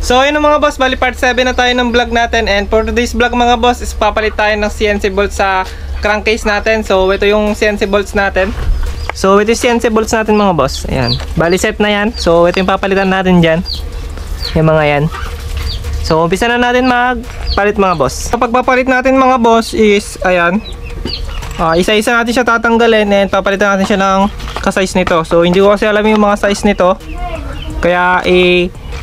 So ayun mga boss, bali part 7 na tayo ng vlog natin. And for today's vlog mga boss is papalit tayo ng CNC bolts sa crankcase natin. So ito yung CNC bolts natin. So ito yung CNC bolts natin mga boss. Ayan, bali set na yan. So ito yung papalitan natin dyan, yung mga yan. So umpisa na natin magpalit mga boss. Kapag papalit natin mga boss is ayan, isa-isa natin siya tatanggalin and papalitan natin siya ng ka-size nito. So hindi ko kasi alam yung mga size nito, kaya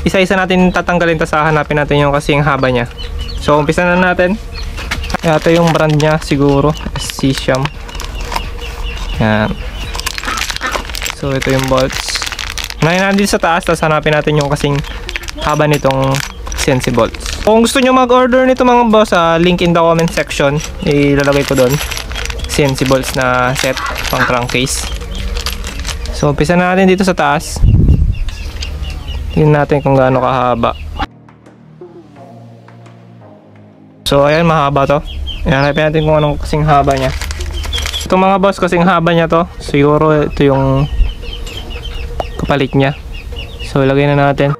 isa-isa natin tatanggalin, tapos hahanapin natin yung kasing haba niya. So umpisa na natin. Ito yung brand niya siguro, SC-Sham. Yan. So ito yung bolts. Unahin natin sa taas, tapos hanapin natin yung kasing haba nitong CNC bolts. Kung gusto nyo mag-order nito mga boss, link in the comment section, ilalagay ko doon. CNC bolts na set pang crankcase. So umpisa na natin dito sa taas. Tingnan natin kung gaano kahaba. So ayan, mahaba to. Ayan, hanapin natin kung anong kasing haba niya. Ito mga boss, kasing haba niya to. Siguro ito yung kapalit niya. So ilagay na natin.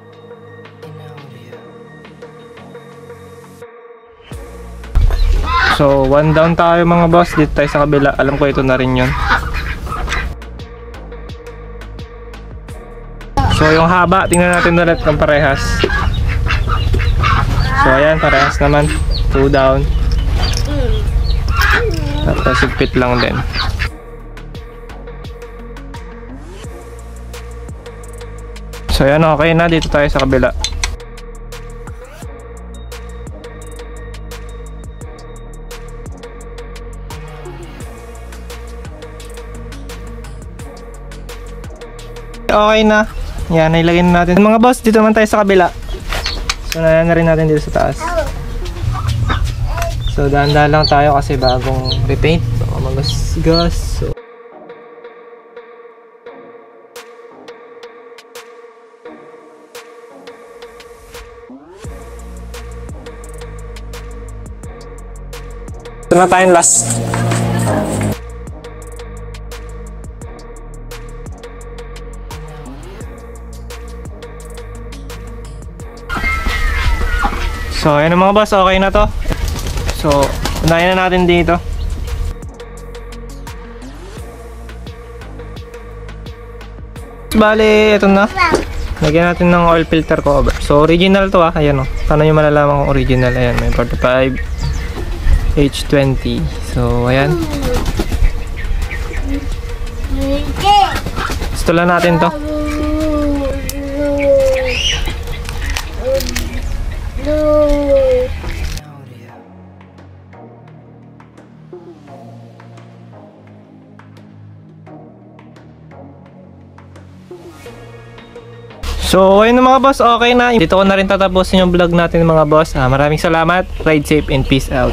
So one down tayo mga boss. Dito tayo sa kabila. Alam ko ito na rin yun. So yung haba, tingnan natin ulit ng parehas. So ayan, parehas naman. 2 down. Tapos sigpit lang din. So ayan, okay na. Dito tayo sa kabila. Okay na. Yan, nailagay na natin. Mga boss, dito naman tayo sa kabila. So, na rin natin dito sa taas. So, dahan-dahan lang tayo kasi bagong repaint. Baka magasgas. So, ito na tayong last. So ayan mga boss, okay na to. So unahin na natin dito. Bale, ito na. Lagyan natin ng oil filter cover. So original to ayan o. Paano nyo malalaman kung original? Ayan, may 45 H20. So ayan. Gusto lang natin to. So ayun na mga boss, okay na. Dito ko na rin tatapusin yung vlog natin mga boss. Maraming salamat. Ride safe and peace out.